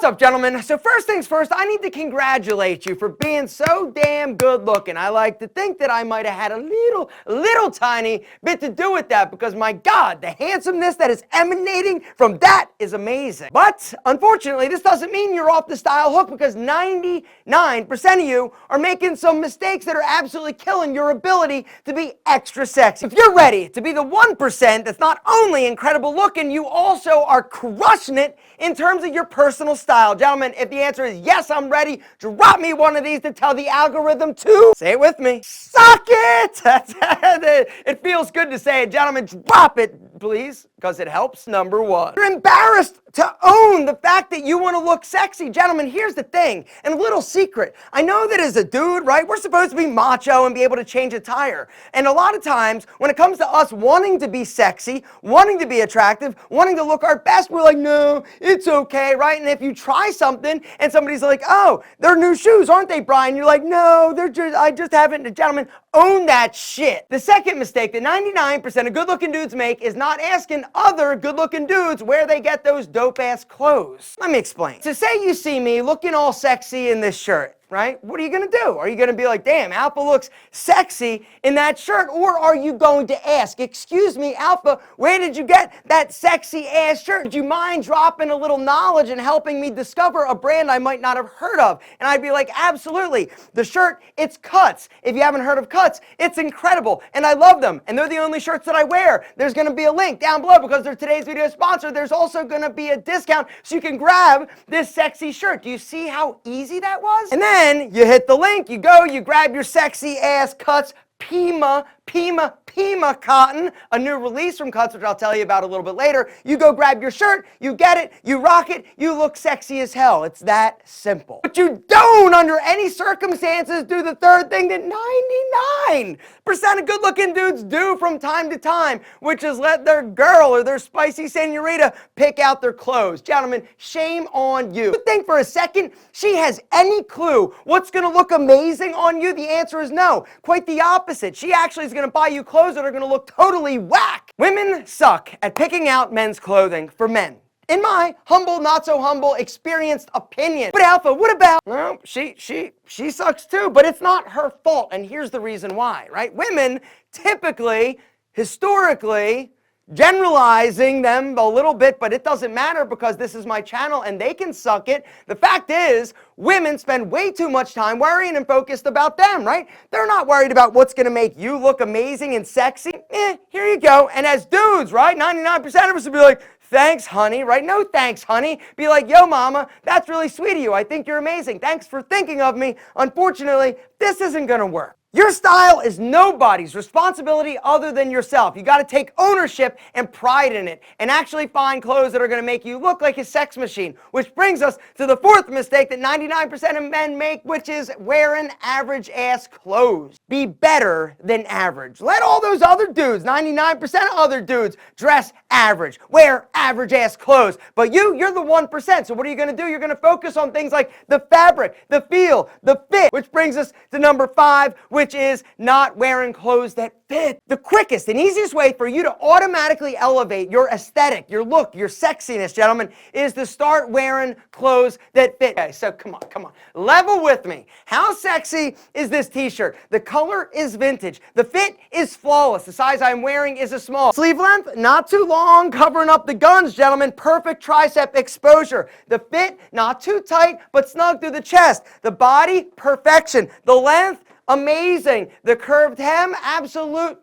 up, gentlemen? So first things first, I need to congratulate you for being so damn good looking. I like to think that I might have had a little tiny bit to do with that, because my God, the handsomeness that is emanating from that is amazing. But unfortunately, this doesn't mean you're off the style hook, because 99% of you are making some mistakes that are absolutely killing your ability to be extra sexy. If you're ready to be the 1% that's not only incredible looking, you also are crushing it in terms of your personal style. Gentlemen, if the answer is yes, I'm ready, drop me one of these to tell the algorithm to, say it with me, suck it! It feels good to say it. Gentlemen, drop it, please, because it helps. Number one, you're embarrassed to own the fact that you want to look sexy. Gentlemen, here's the thing, and a little secret. I know that as a dude, right, we're supposed to be macho and be able to change attire. And a lot of times, when it comes to us wanting to be sexy, wanting to be attractive, wanting to look our best, we're like, no, it's okay, right? And if you try something and somebody's like, oh, they're new shoes, aren't they, Brian? You're like, no, I just haven't. Gentlemen, own that shit. The second mistake that 99% of good-looking dudes make is not asking other good-looking dudes where they get those dope-ass clothes. Let me explain. So say you see me looking all sexy in this shirt, right? What are you going to do? Are you going to be like, damn, Alpha looks sexy in that shirt? Or are you going to ask, excuse me, Alpha, where did you get that sexy ass shirt? Would you mind dropping a little knowledge and helping me discover a brand I might not have heard of? And I'd be like, absolutely. The shirt, it's Cuts. If you haven't heard of Cuts, it's incredible. And I love them. And they're the only shirts that I wear. There's going to be a link down below because they're today's video sponsor. There's also going to be a discount so you can grab this sexy shirt. Do you see how easy that was? And then you hit the link, you go, you grab your sexy ass Cuts Pima cotton, a new release from Cuts, which I'll tell you about a little bit later. You go grab your shirt, you get it, you rock it, you look sexy as hell. It's that simple. But you don't, under any circumstances, do the third thing that 99% of good-looking dudes do from time to time, which is let their girl or their spicy senorita pick out their clothes. Gentlemen, shame on you. You think for a second she has any clue what's going to look amazing on you? The answer is no. Quite the opposite. She actually is going to buy you clothes that are going to look totally whack. Women suck at picking out men's clothing for men. In my humble, not so humble, experienced opinion. But Alpha, what about, well, she sucks too, but it's not her fault. And here's the reason why, right? Women typically, historically, generalizing them a little bit, but it doesn't matter because this is my channel and they can suck it. The fact is, women spend way too much time worrying and focused about them, right? They're not worried about what's going to make you look amazing and sexy. Here you go. And as dudes, right, 99% of us would be like, thanks, honey, right? No thanks, honey. Be like, yo, mama, that's really sweet of you. I think you're amazing. Thanks for thinking of me. Unfortunately, this isn't going to work. Your style is nobody's responsibility other than yourself. You got to take ownership and pride in it and actually find clothes that are going to make you look like a sex machine. Which brings us to the fourth mistake that 99% of men make, which is wearing average ass clothes. Be better than average. Let all those other dudes, 99% of other dudes, dress average. Wear average ass clothes. But you're the 1%. So what are you going to do? You're going to focus on things like the fabric, the feel, the fit. Which brings us to number 5, which is not wearing clothes that fit. The quickest and easiest way for you to automatically elevate your aesthetic, your look, your sexiness, gentlemen, is to start wearing clothes that fit. Okay, so come on. Level with me. How sexy is this t-shirt? The color is vintage. The fit is flawless. The size I'm wearing is a small. Sleeve length, not too long, covering up the guns, gentlemen. Perfect tricep exposure. The fit, not too tight, but snug through the chest. The body, perfection. The length, amazing. The curved hem, absolute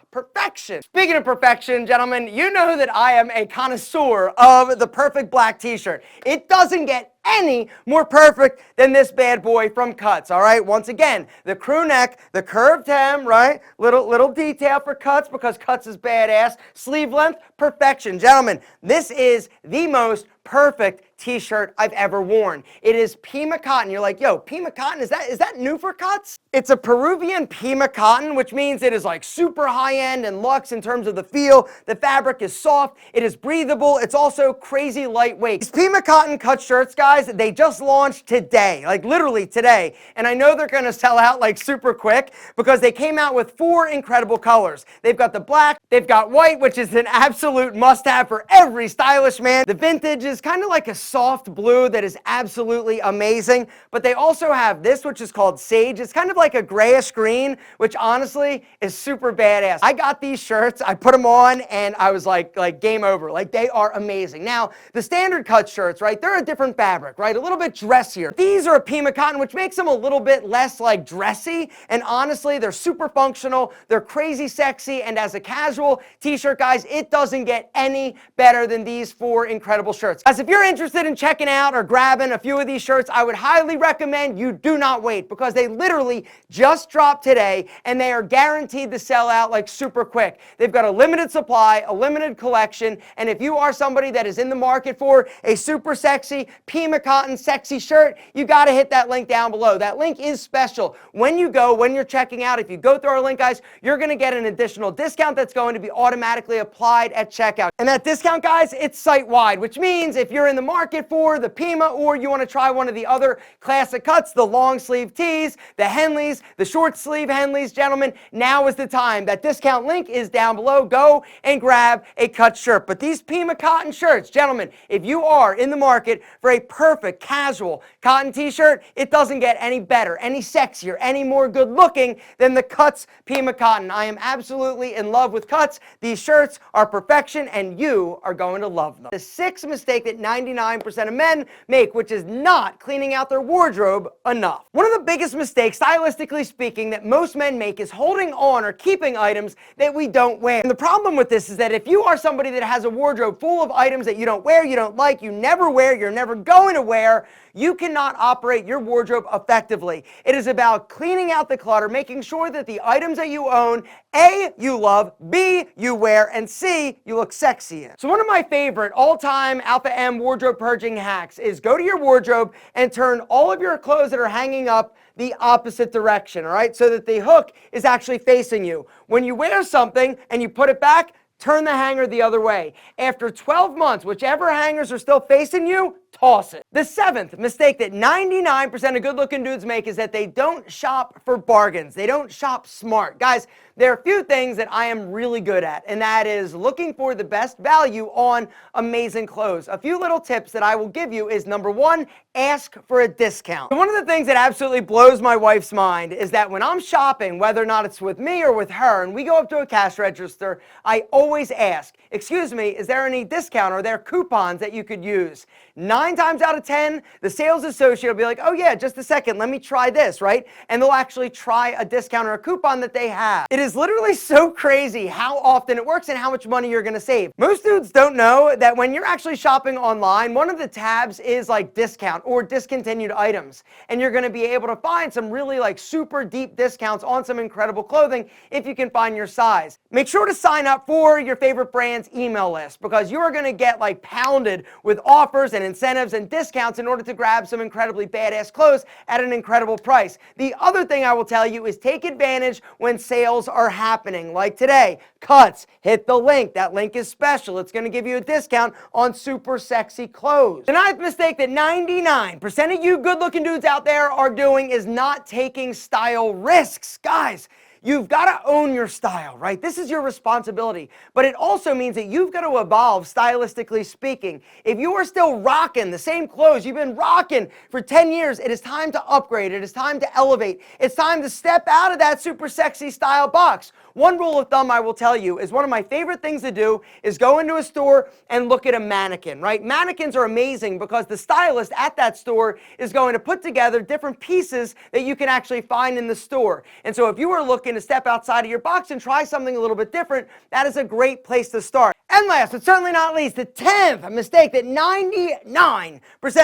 perfection. Speaking of perfection, gentlemen, you know that I am a connoisseur of the perfect black t-shirt. It doesn't get any more perfect than this bad boy from Cuts, all right? Once again, the crew neck, the curved hem, right? Little detail for Cuts because Cuts is badass. Sleeve length, perfection. Gentlemen, this is the most perfect t-shirt I've ever worn. It is Pima cotton. You're like, yo, Pima cotton, is that new for Cuts? It's a Peruvian Pima cotton, which means it is like super high-end and luxe in terms of the feel. The fabric is soft, it is breathable, it's also crazy lightweight. These Pima cotton cut shirts, guys, guys, they just launched today, like literally today. And I know they're gonna sell out like super quick because they came out with 4 incredible colors. They've got the black, they've got white, which is an absolute must-have for every stylish man. The vintage is kind of like a soft blue that is absolutely amazing. But they also have this, which is called sage. It's kind of like a grayish green, which honestly is super badass. I got these shirts, I put them on, and I was like game over. Like, they are amazing. Now, the standard cut shirts, right, they're a different fabric, right, a little bit dressier. These are a Pima cotton, which makes them a little bit less like dressy, and honestly, they're super functional, they're crazy sexy, and as a casual t-shirt, guys, it doesn't get any better than these 4 incredible shirts. As if you're interested in checking out or grabbing a few of these shirts, I would highly recommend you do not wait, because they literally just dropped today, and they are guaranteed to sell out like super quick. They've got a limited supply, a limited collection, and if you are somebody that is in the market for a super sexy Pima cotton sexy shirt, you got to hit that link down below. That link is special. When you're checking out, if you go through our link, guys, you're going to get an additional discount that's going to be automatically applied at checkout. And that discount, guys, it's site-wide, which means if you're in the market for the Pima, or you want to try one of the other classic cuts, the long sleeve tees, the Henleys, the short sleeve Henleys, gentlemen, now is the time. That discount link is down below. Go and grab a cut shirt. But these Pima cotton shirts, gentlemen, if you are in the market for a perfect casual cotton t-shirt, it doesn't get any better, any sexier, any more good looking than the Cuts Pima cotton. I am absolutely in love with Cuts. These shirts are perfection, and you are going to love them. The 6th mistake that 99% of men make, which is not cleaning out their wardrobe enough. One of the biggest mistakes, stylistically speaking, that most men make is holding on or keeping items that we don't wear. And the problem with this is that if you are somebody that has a wardrobe full of items that you don't wear, you don't like, you never wear, you're never going to wear, you cannot operate your wardrobe effectively. It is about cleaning out the clutter, making sure that the items that you own, A, you love, B, you wear, and C, you look sexy in. So one of my favorite all-time Alpha M wardrobe purging hacks is go to your wardrobe and turn all of your clothes that are hanging up the opposite direction, all right? So that the hook is actually facing you. When you wear something and you put it back, turn the hanger the other way. After 12 months, whichever hangers are still facing you, toss it. The 7th mistake that 99% of good-looking dudes make is that they don't shop for bargains. They don't shop smart. Guys, there are a few things that I am really good at, and that is looking for the best value on amazing clothes. A few little tips that I will give you is, number 1, ask for a discount. One of the things that absolutely blows my wife's mind is that when I'm shopping, whether or not it's with me or with her, and we go up to a cash register, I always ask, excuse me, is there any discount? Are there coupons that you could use? 9 times out of 10, the sales associate will be like, oh yeah, just a second, let me try this, right? And they'll actually try a discount or a coupon that they have. It is literally so crazy how often it works and how much money you're gonna save. Most dudes don't know that when you're actually shopping online, one of the tabs is like discount or discontinued items. And you're gonna be able to find some really like super deep discounts on some incredible clothing if you can find your size. Make sure to sign up for your favorite brand's email list, because you are gonna get like pounded with offers and incentives and discounts in order to grab some incredibly badass clothes at an incredible price. The other thing I will tell you is take advantage when sales are happening. Like today, Cuts, hit the link. That link is special. It's going to give you a discount on super sexy clothes. The 9th mistake that 99% of you good-looking dudes out there are doing is not taking style risks. Guys, you've got to own your style, right? This is your responsibility. But it also means that you've got to evolve, stylistically speaking. If you are still rocking the same clothes you've been rocking for 10 years, it is time to upgrade. It is time to elevate. It's time to step out of that super sexy style box. One rule of thumb I will tell you is one of my favorite things to do is go into a store and look at a mannequin, right? Mannequins are amazing because the stylist at that store is going to put together different pieces that you can actually find in the store. And so if you are looking to step outside of your box and try something a little bit different, that is a great place to start. And last, but certainly not least, the 10th mistake that 99%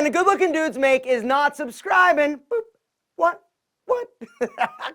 of good-looking dudes make is not subscribing. Boop. What? What?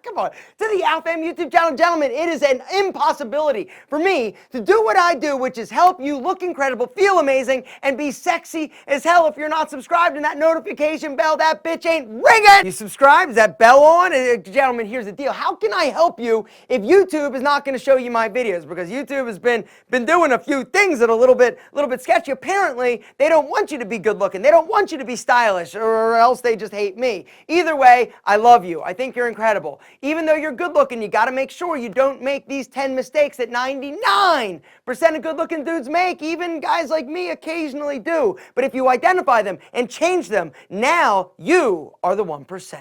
Come on. To the AlFam YouTube channel, gentlemen, it is an impossibility for me to do what I do, which is help you look incredible, feel amazing, and be sexy as hell. If you're not subscribed and that notification bell, that bitch ain't ringing. You subscribe? Is that bell on? Gentlemen, here's the deal. How can I help you if YouTube is not going to show you my videos? Because YouTube has been doing a few things that are a little bit sketchy. Apparently, they don't want you to be good looking. They don't want you to be stylish, or else they just hate me. Either way, I love you. I think you're incredible. Even though you're good looking, you got to make sure you don't make these 10 mistakes that 99% of good looking dudes make. Even guys like me occasionally do. But if you identify them and change them, now you are the 1%.